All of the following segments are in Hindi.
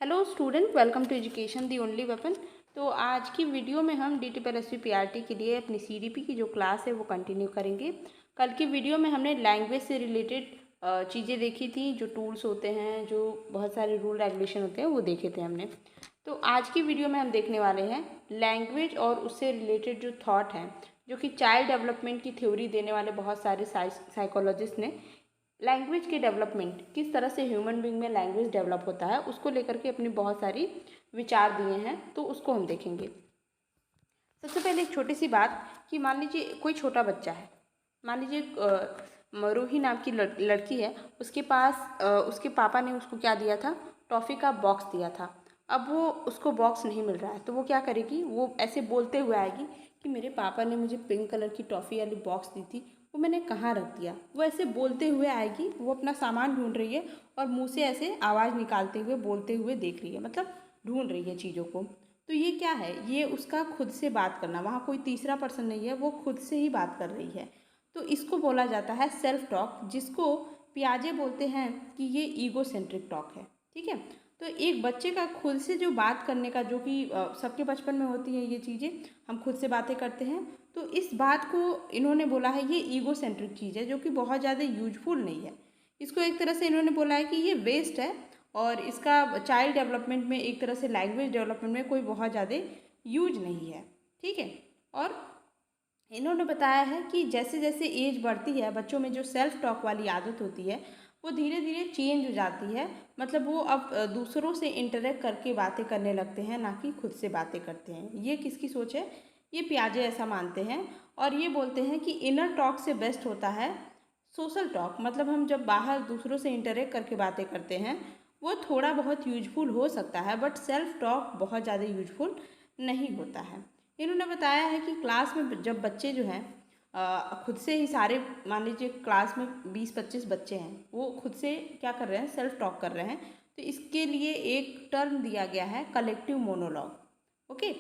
Hello student, welcome to education the only weapon. तो आज की वीडियो में हम DTPL-SB-PRT के लिए अपनी CDP की जो क्लास है वो कंटिन्यू करेंगे। कल की वीडियो में हमने लैंग्वेज से रिलेटेड चीज़ें देखी थी, जो टूल्स होते हैं, जो बहुत सारे रूल रेगुलेशन होते हैं, वो देखे थे हमने। तो आज की वीडियो में हम देखने वाले हैं लैंग्वेज और उससे रिलेटेड जो थॉट हैं, जो कि चाइल्ड डेवलपमेंट की थ्योरी देने वाले बहुत सारे साइकोलॉजिस्ट ने लैंग्वेज के डेवलपमेंट, किस तरह से ह्यूमन बीइंग में लैंग्वेज डेवलप होता है, उसको लेकर के अपनी बहुत सारी विचार दिए हैं। तो उसको हम देखेंगे। सबसे पहले एक छोटी सी बात कि मान लीजिए कोई छोटा बच्चा है, मान लीजिए रूही नाम की लड़की है। उसके पास उसके पापा ने उसको क्या दिया था, टॉफ़ी का बॉक्स दिया था। अब वो उसको बॉक्स नहीं मिल रहा है, तो वो क्या करेगी, वो ऐसे बोलते हुए आएगी कि मेरे पापा ने मुझे पिंक कलर की टॉफ़ी वाली बॉक्स दी थी, वो मैंने कहाँ रख दिया। वो ऐसे बोलते हुए आएगी, वो अपना सामान ढूंढ रही है और मुंह से ऐसे आवाज़ निकालते हुए बोलते हुए देख रही है, मतलब ढूंढ रही है चीज़ों को। तो ये क्या है, ये उसका खुद से बात करना, वहाँ कोई तीसरा पर्सन नहीं है, वो खुद से ही बात कर रही है। तो इसको बोला जाता है सेल्फ टॉक, जिसको पियाजे बोलते हैं कि ये ईगो सेंट्रिक टॉक है। ठीक है। तो एक बच्चे का खुद से जो बात करने का, जो कि सबके बचपन में होती है ये चीज़ें, हम खुद से बातें करते हैं। तो इस बात को इन्होंने बोला है ये ईगो सेंट्रिक चीज़ है, जो कि बहुत ज़्यादा यूजफुल नहीं है। इसको एक तरह से इन्होंने बोला है कि ये वेस्ट है, और इसका चाइल्ड डेवलपमेंट में, एक तरह से लैंग्वेज डेवलपमेंट में कोई बहुत ज़्यादा यूज नहीं है। ठीक है। और इन्होंने बताया है कि जैसे जैसे एज बढ़ती है, बच्चों में जो सेल्फ टॉक वाली आदत होती है वो धीरे धीरे चेंज हो जाती है। मतलब वो अब दूसरों से इंटरेक्ट करके बातें करने लगते हैं, ना कि खुद से बातें करते हैं। ये किसकी सोच है? ये पियाजे ऐसा मानते हैं। और ये बोलते हैं कि इनर टॉक से बेस्ट होता है सोशल टॉक। मतलब हम जब बाहर दूसरों से इंटरेक्ट करके बातें करते हैं, वो थोड़ा बहुत यूजफुल हो सकता है, बट सेल्फ टॉक बहुत ज़्यादा यूजफुल नहीं होता है। इन्होंने बताया है कि क्लास में जब बच्चे जो हैं खुद से ही सारे, मान लीजिए क्लास में 20-25 बच्चे हैं, वो खुद से क्या कर रहे हैं, सेल्फ टॉक कर रहे हैं। तो इसके लिए एक टर्म दिया गया है, कलेक्टिव मोनोलॉग। ओके।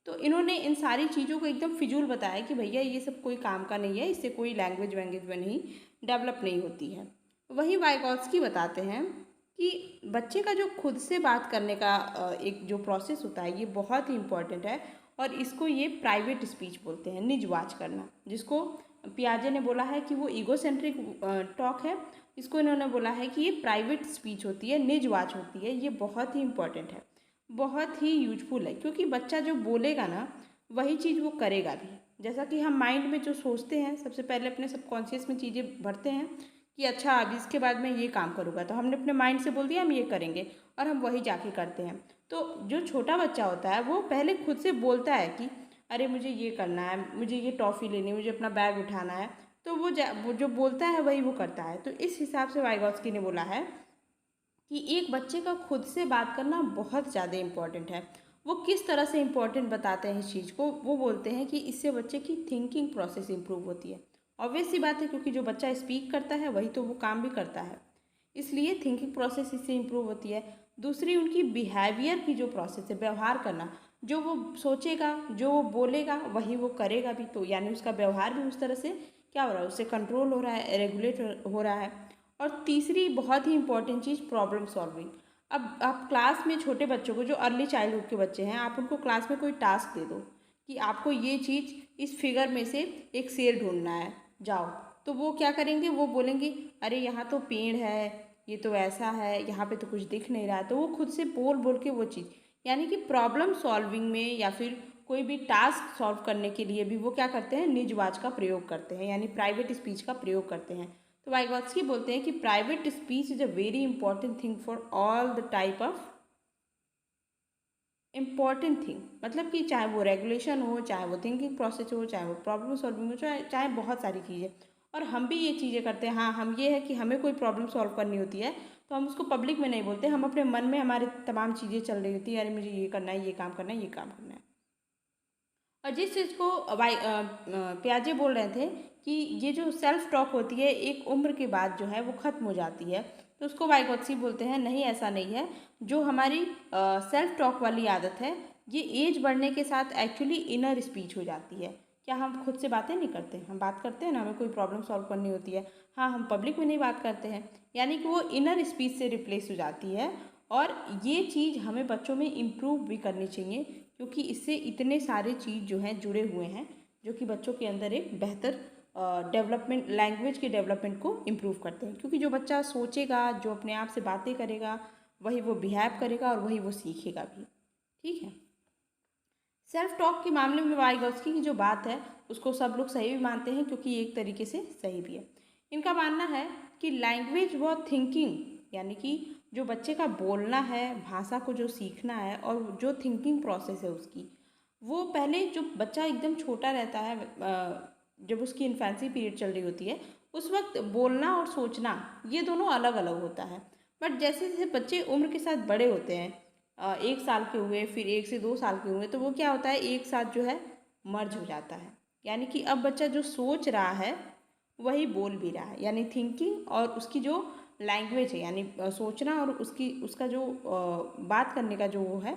तो इन्होंने इन सारी चीज़ों को एकदम फिजूल बताया कि भैया ये सब कोई काम का नहीं है, इससे कोई लैंग्वेज वैंग्वेज में नहीं डेवलप नहीं होती है। वहीं वाइगॉत्स्की बताते हैं कि बच्चे का जो खुद से बात करने का एक जो प्रोसेस होता है, ये बहुत ही इम्पॉर्टेंट है। और इसको ये प्राइवेट स्पीच बोलते हैं, निजवाच करना, जिसको पियाजे ने बोला है कि वो ईगोसेंट्रिक टॉक है। इसको इन्होंने बोला है कि ये प्राइवेट स्पीच होती है, निजवाच होती है। ये बहुत ही इम्पॉर्टेंट है, बहुत ही यूजफुल है, क्योंकि बच्चा जो बोलेगा ना, वही चीज़ वो करेगा भी। जैसा कि हम माइंड में जो सोचते हैं, सबसे पहले अपने सबकॉन्शियस में चीज़ें भरते हैं कि अच्छा अब इसके बाद मैं ये काम करूँगा, तो हमने अपने माइंड से बोल दिया हम ये करेंगे, और हम वही जाके करते हैं। तो जो छोटा बच्चा होता है वो पहले खुद से बोलता है कि अरे मुझे ये करना है, मुझे ये टॉफ़ी लेनी है, मुझे अपना बैग उठाना है। तो वो जो बोलता है वही वो करता है। तो इस हिसाब से वाइगॉत्स्की ने बोला है कि एक बच्चे का खुद से बात करना बहुत ज़्यादा इम्पॉर्टेंट है। वो किस तरह से इम्पॉर्टेंट बताते हैं इस चीज़ को, वो बोलते हैं कि इससे बच्चे की थिंकिंग प्रोसेस इम्प्रूव होती है। ऑब्वियस सी बात है, क्योंकि जो बच्चा स्पीक करता है वही तो वो काम भी करता है, इसलिए थिंकिंग प्रोसेस इससे इम्प्रूव होती है। दूसरी उनकी बिहेवियर की जो प्रोसेस है, व्यवहार करना, जो वो सोचेगा, जो वो बोलेगा, वही वो करेगा भी। तो यानी उसका व्यवहार भी उस तरह से क्या हो रहा है, उससे कंट्रोल हो रहा है, रेगुलेट हो रहा है। और तीसरी बहुत ही इंपॉर्टेंट चीज़, प्रॉब्लम सॉल्विंग। अब आप क्लास में छोटे बच्चों को, जो अर्ली चाइल्डहुड के बच्चे हैं, आप उनको क्लास में कोई टास्क दे दो कि आपको ये चीज़ इस फिगर में से एक शेर ढूंढना है, जाओ। तो वो क्या करेंगे, वो बोलेंगे अरे यहाँ तो पेड़ है, ये तो ऐसा है, यहाँ पे तो कुछ दिख नहीं रहा। तो वो खुद से बोल बोल के वो चीज़, यानी कि प्रॉब्लम सॉल्विंग में या फिर कोई भी टास्क सॉल्व करने के लिए भी वो क्या करते हैं, निजवाच का प्रयोग करते हैं, यानी प्राइवेट स्पीच का प्रयोग करते हैं। तो वाइगॉत्स्की बोलते हैं कि private speech is a very important thing for all the type of important thing. मतलब कि चाहे वो रेगुलेशन हो, चाहे वो थिंकिंग प्रोसेस हो, चाहे वो प्रॉब्लम सॉल्विंग हो, चाहे चाहे बहुत सारी चीज़ें। और हम भी ये चीज़ें करते हैं। हाँ, हम ये है कि हमें कोई प्रॉब्लम सॉल्व करनी होती है तो हम उसको पब्लिक में नहीं बोलते, हम अपने मन में हमारी तमाम चीज़ें चल रही होती है, अरे मुझे ये करना है, ये काम करना है, ये काम करना है। और जिस चीज़ को पियाजे बोल रहे थे कि ये जो सेल्फ टॉक होती है एक उम्र के बाद जो है वो ख़त्म हो जाती है, तो उसको वाइगॉत्स्की बोलते हैं नहीं, ऐसा नहीं है। जो हमारी सेल्फ टॉक वाली आदत है, ये एज बढ़ने के साथ एक्चुअली इनर स्पीच हो जाती है। क्या हम खुद से बातें नहीं करते? हम बात करते हैं ना, हमें कोई प्रॉब्लम सॉल्व करनी होती है। हाँ, हम पब्लिक में नहीं बात करते हैं, यानी कि वो इनर स्पीच से रिप्लेस हो जाती है। और ये चीज़ हमें बच्चों में इम्प्रूव भी करनी चाहिए, क्योंकि इससे इतने सारे चीज़ जो हैं जुड़े हुए हैं जो कि बच्चों के अंदर एक बेहतर डेवलपमेंट, लैंग्वेज के डेवलपमेंट को इम्प्रूव करते हैं। क्योंकि जो बच्चा सोचेगा, जो अपने आप से बातें करेगा, वही वो बिहेव करेगा और वही वो सीखेगा भी। ठीक है। सेल्फ टॉक के मामले में वाइगोत्स्की की जो बात है उसको सब लोग सही भी मानते हैं, क्योंकि एक तरीके से सही भी है। इनका मानना है कि लैंग्वेज व थिंकिंग, यानी कि जो बच्चे का बोलना है, भाषा को जो सीखना है और जो थिंकिंग प्रोसेस है उसकी, वो पहले जो बच्चा एकदम छोटा रहता है, जब उसकी इन्फेंसी पीरियड चल रही होती है, उस वक्त बोलना और सोचना ये दोनों अलग अलग होता है। बट जैसे जैसे बच्चे उम्र के साथ बड़े होते हैं, 1 साल के हुए, फिर 1 से 2 साल के हुए, तो वो क्या होता है, एक साथ जो है मर्ज हो जाता है। यानी कि अब बच्चा जो सोच रहा है वही बोल भी रहा है, यानी थिंकिंग और उसकी जो लैंग्वेज है, यानी सोचना और उसका जो बात करने का जो वो है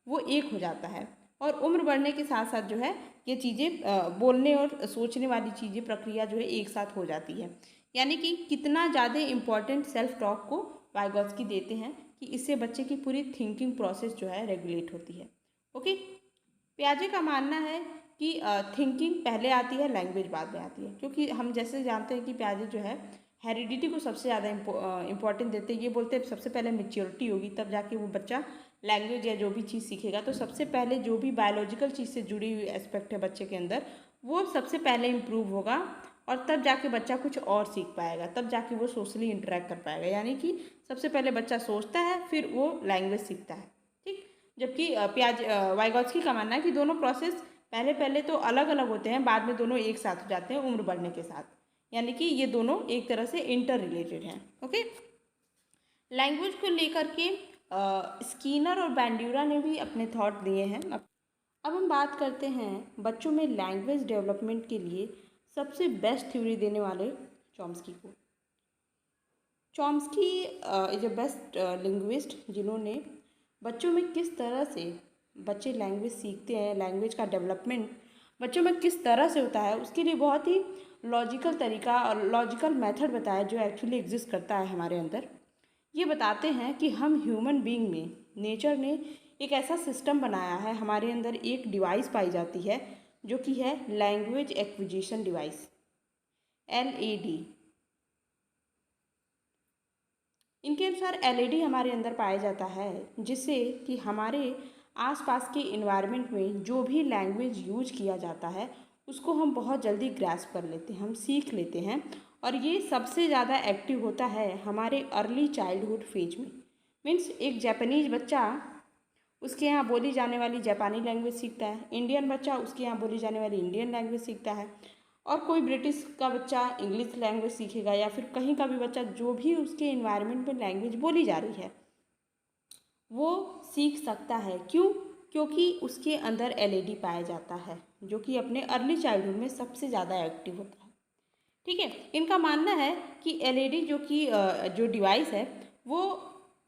वो एक हो जाता है। और उम्र बढ़ने के साथ साथ जो है ये चीज़ें, बोलने और सोचने वाली चीज़ें, प्रक्रिया जो है एक साथ हो जाती है। यानी कि कितना ज़्यादा इम्पॉर्टेंट सेल्फ टॉक को वाइगोत्स्की देते हैं कि इससे बच्चे की पूरी थिंकिंग प्रोसेस जो है रेगुलेट होती है। ओके। पियाजे का मानना है कि थिंकिंग पहले आती है, लैंग्वेज बाद में आती है। क्योंकि हम जैसे जानते हैं कि पियाजे जो है हेरिडिटी को सबसे ज़्यादा इम्पोर्टेंट देते हैं। ये बोलते हैं सबसे पहले मैच्योरिटी होगी तब जाके वो बच्चा लैंग्वेज या जो भी चीज़ सीखेगा। तो सबसे पहले जो भी बायोलॉजिकल चीज़ से जुड़ी हुई एस्पेक्ट है बच्चे के अंदर, वो सबसे पहले इम्प्रूव होगा और तब जाके बच्चा कुछ और सीख पाएगा, तब जाके वो सोशली इंटरेक्ट कर पाएगा। यानी कि सबसे पहले बच्चा सोचता है, फिर वो लैंग्वेज सीखता है। ठीक। जबकि वाइगोत्स्की का मानना है कि दोनों प्रोसेस पहले पहले तो अलग अलग होते हैं, बाद में दोनों एक साथ हो जाते हैं उम्र बढ़ने के साथ। यानी कि ये दोनों एक तरह से इंटर रिलेटेड हैं। ओके। लैंग्वेज को लेकर के स्कीनर और बैंड्यूरा ने भी अपने थॉट दिए हैं। अब हम बात करते हैं बच्चों में लैंग्वेज डेवलपमेंट के लिए सबसे बेस्ट थ्योरी देने वाले चॉम्स्की को। Chomsky is a best linguist, जिन्होंने बच्चों में किस तरह से बच्चे लैंग्वेज सीखते हैं, लैंग्वेज का डेवलपमेंट बच्चों में किस तरह से होता है, उसके लिए बहुत ही लॉजिकल तरीका और लॉजिकल मेथड बताया जो एक्चुअली एग्जिस्ट करता है हमारे अंदर। ये बताते हैं कि हम ह्यूमन बीइंग में नेचर ने एक ऐसा सिस्टम बनाया है, हमारे अंदर एक डिवाइस पाई जाती है जो कि है लैंग्वेज एक्विजिशन डिवाइस, LAD। इनके अनुसार LED हमारे अंदर पाया जाता है, जिससे कि हमारे आसपास के इन्वायरमेंट में जो भी लैंग्वेज यूज किया जाता है उसको हम बहुत जल्दी ग्रैस्प कर लेते हैं, हम सीख लेते हैं। और ये सबसे ज़्यादा एक्टिव होता है हमारे अर्ली चाइल्डहुड फेज में। मीन्स एक जापानीज बच्चा उसके यहाँ बोली जाने वाली जापानी लैंग्वेज सीखता है, इंडियन बच्चा उसके यहाँ बोली जाने वाली इंडियन लैंग्वेज सीखता है, और कोई ब्रिटिश का बच्चा इंग्लिश लैंग्वेज सीखेगा, या फिर कहीं का भी बच्चा जो भी उसके इन्वायरमेंट में लैंग्वेज बोली जा रही है वो सीख सकता है। क्यों? क्योंकि उसके अंदर LED पाया जाता है जो कि अपने अर्ली चाइल्डहुड में सबसे ज़्यादा एक्टिव होता है। ठीक है। इनका मानना है कि LED जो कि जो डिवाइस है वो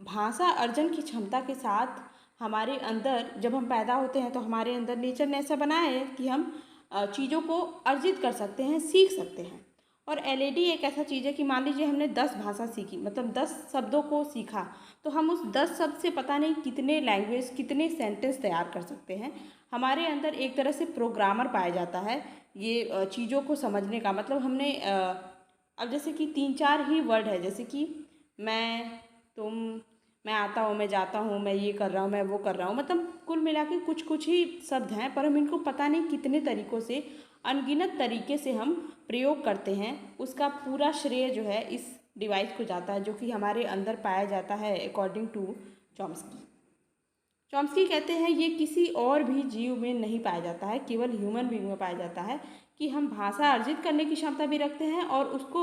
भाषा अर्जन की क्षमता के साथ हमारे अंदर, जब हम पैदा होते हैं तो हमारे अंदर नेचर ने ऐसा बनाया है कि हम चीज़ों को अर्जित कर सकते हैं, सीख सकते हैं। और LED एक ऐसा चीज़ है कि मान लीजिए हमने 10 भाषा सीखी, मतलब 10 शब्दों को सीखा, तो हम उस 10 शब्द से पता नहीं कितने लैंग्वेज, कितने सेंटेंस तैयार कर सकते हैं। हमारे अंदर एक तरह से प्रोग्रामर पाया जाता है ये चीज़ों को समझने का। मतलब हमने अब जैसे कि 3-4 ही वर्ड है, जैसे कि मैं, तुम, मैं आता हूँ, मैं जाता हूँ, मैं ये कर रहा हूँ, मैं वो कर रहा हूँ, मतलब कुल मिला के कुछ कुछ ही शब्द हैं, पर हम इनको पता नहीं कितने तरीक़ों से, अनगिनत तरीके से हम प्रयोग करते हैं। उसका पूरा श्रेय जो है इस डिवाइस को जाता है जो कि हमारे अंदर पाया जाता है अकॉर्डिंग टू चॉम्स्की। चॉम्स्की कहते हैं ये किसी और भी जीव में नहीं पाया जाता है, केवल ह्यूमन बीइंग में पाया जाता है कि हम भाषा अर्जित करने की क्षमता भी रखते हैं और उसको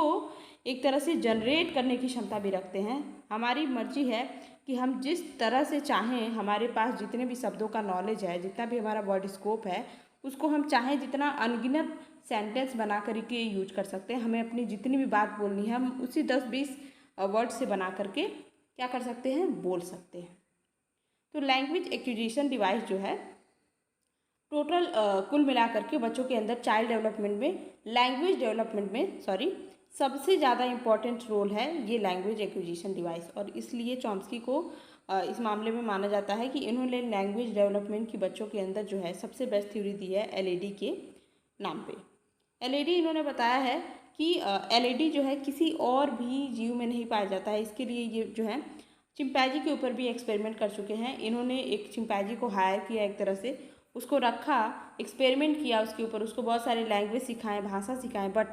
एक तरह से जनरेट करने की क्षमता भी रखते हैं। हमारी मर्जी है कि हम जिस तरह से चाहें, हमारे पास जितने भी शब्दों का नॉलेज है, जितना भी हमारा वर्ड स्कोप है, उसको हम चाहें जितना अनगिनत सेंटेंस बना करके यूज कर सकते हैं। हमें अपनी जितनी भी बात बोलनी है हम उसी 10-20 वर्ड से बना करके क्या कर सकते हैं, बोल सकते हैं। तो लैंग्वेज एक्विजिशन डिवाइस जो है टोटल कुल मिलाकर के बच्चों के अंदर चाइल्ड डेवलपमेंट में, लैंग्वेज डेवलपमेंट में सबसे ज़्यादा इम्पॉर्टेंट रोल है ये लैंग्वेज एक्विजिशन डिवाइस। और इसलिए चॉम्स्की को इस मामले में माना जाता है कि इन्होंने लैंग्वेज डेवलपमेंट की बच्चों के अंदर जो है सबसे बेस्ट थ्योरी दी है एलएडी के नाम पे। एलएडी इन्होंने बताया है कि एलएडी जो है किसी और भी जीव में नहीं पाया जाता है। इसके लिए ये जो है चिंपैंजी के ऊपर भी एक्सपेरिमेंट कर चुके हैं। इन्होंने एक चिंपैंजी को हायर किया, एक तरह से उसको रखा, एक्सपेरिमेंट किया उसके ऊपर, उसको बहुत सारे लैंग्वेज सिखाएं, भाषा सिखाएं, बट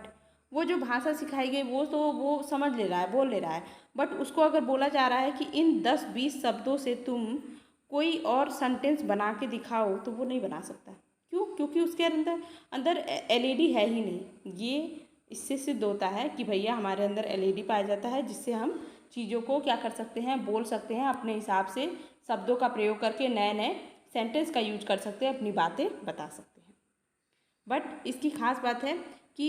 वो जो भाषा सिखाई गई वो समझ ले रहा है, बोल ले रहा है, बट उसको अगर बोला जा रहा है कि इन 10-20 शब्दों से तुम कोई और सेंटेंस बना के दिखाओ, तो वो नहीं बना सकता। क्यों? क्योंकि उसके अंदर अंदर एलईडी है ही नहीं। ये इससे सिद्ध होता है कि भैया हमारे अंदर एलईडी पाया जाता है, जिससे हम चीज़ों को क्या कर सकते हैं, बोल सकते हैं, अपने हिसाब से शब्दों का प्रयोग करके नए नए सेंटेंस का यूज कर सकते हैं, अपनी बातें बता सकते हैं। बट इसकी खास बात है कि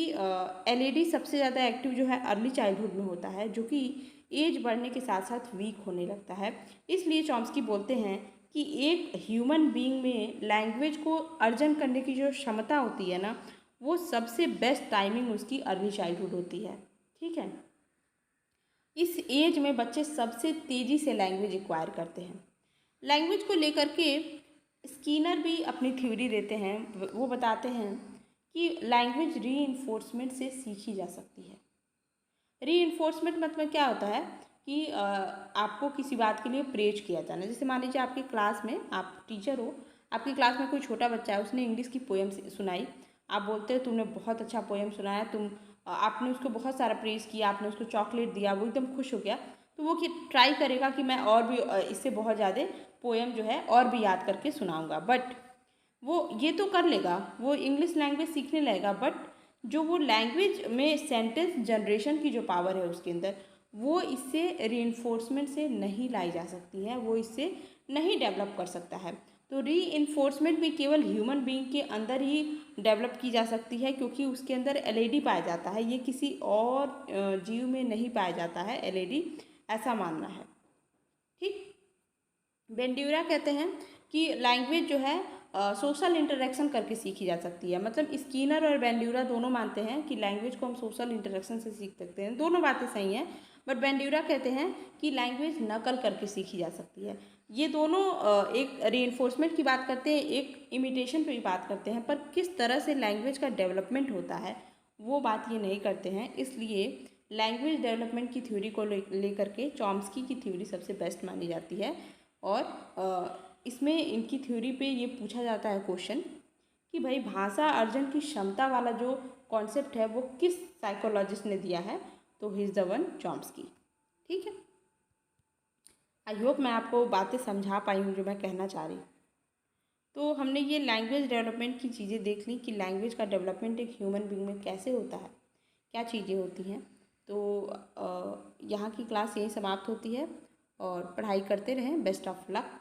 एलईडी सबसे ज़्यादा एक्टिव जो है अर्ली चाइल्डहुड में होता है, जो कि एज बढ़ने के साथ साथ वीक होने लगता है। इसलिए चॉम्स्की बोलते हैं कि एक ह्यूमन बीइंग में लैंग्वेज को अर्जन करने की जो क्षमता होती है ना, वो सबसे बेस्ट टाइमिंग उसकी अर्ली चाइल्डहुड होती है। ठीक है, इस एज में बच्चे सबसे तेज़ी से लैंग्वेज एक्वायर करते हैं। लैंग्वेज को लेकर के स्कीनर भी अपनी थ्योरी देते हैं। वो बताते हैं कि लैंग्वेज रीइंफोर्समेंट से सीखी जा सकती है। रीइंफोर्समेंट मतलब क्या होता है कि आपको किसी बात के लिए प्रेज किया जाना। जैसे मान लीजिए आपकी क्लास में, आप टीचर हो, आपकी क्लास में कोई छोटा बच्चा है, उसने इंग्लिश की पोएम सुनाई, आप बोलते हो तुमने बहुत अच्छा पोएम सुनाया, आपने उसको बहुत सारा प्रेज किया, आपने उसको चॉकलेट दिया, वो एकदम खुश हो गया, तो वो ट्राई करेगा कि मैं और भी इससे बहुत ज़्यादा पोएम जो है और भी याद करके सुनाऊंगा। बट वो ये तो कर लेगा, वो इंग्लिश लैंग्वेज सीखने लगेगा, बट जो वो लैंग्वेज में सेंटेंस जनरेशन की जो पावर है उसके अंदर, वो इससे रीइंफोर्समेंट से नहीं लाई जा सकती है, वो इससे नहीं डेवलप कर सकता है। तो रीइंफोर्समेंट भी केवल ह्यूमन बीइंग के अंदर ही डेवलप की जा सकती है, क्योंकि उसके अंदर एलईडी पाया जाता है। ये किसी और जीव में नहीं पाया जाता है एलईडी, ऐसा मानना है। ठीक, बेंड्यूरा कहते हैं कि लैंग्वेज जो है सोशल इंटरेक्शन करके सीखी जा सकती है। मतलब स्कीनर और बेंड्यूरा दोनों मानते हैं कि लैंग्वेज को हम सोशल इंटरेक्शन से सीख सकते हैं। दोनों बातें सही हैं, बट बेंड्यूरा कहते हैं कि लैंग्वेज नकल करके सीखी जा सकती है। ये दोनों एक रीइंफोर्समेंट की बात करते हैं, एक इमिटेशन पे भी बात करते हैं, पर किस तरह से लैंग्वेज का डेवलपमेंट होता है वो बात ये नहीं करते हैं। इसलिए लैंग्वेज डेवलपमेंट की थ्योरी को लेकर के चॉम्स्की की थ्योरी सबसे बेस्ट मानी जाती है। और इसमें इनकी थ्योरी पे ये पूछा जाता है क्वेश्चन कि भाई भाषा अर्जन की क्षमता वाला जो कॉन्सेप्ट है वो किस साइकोलॉजिस्ट ने दिया है, तो he is the one Chomsky. ठीक है, आई होप मैं आपको बातें समझा पाई हूँ जो मैं कहना चाह रही। तो हमने ये लैंग्वेज डेवलपमेंट की चीज़ें देख ली कि लैंग्वेज का डेवलपमेंट एक ह्यूमन बीइंग में कैसे होता है, क्या चीज़ें होती हैं। तो यहाँ की क्लास यहीं समाप्त होती है, और पढ़ाई करते रहें। Best of luck.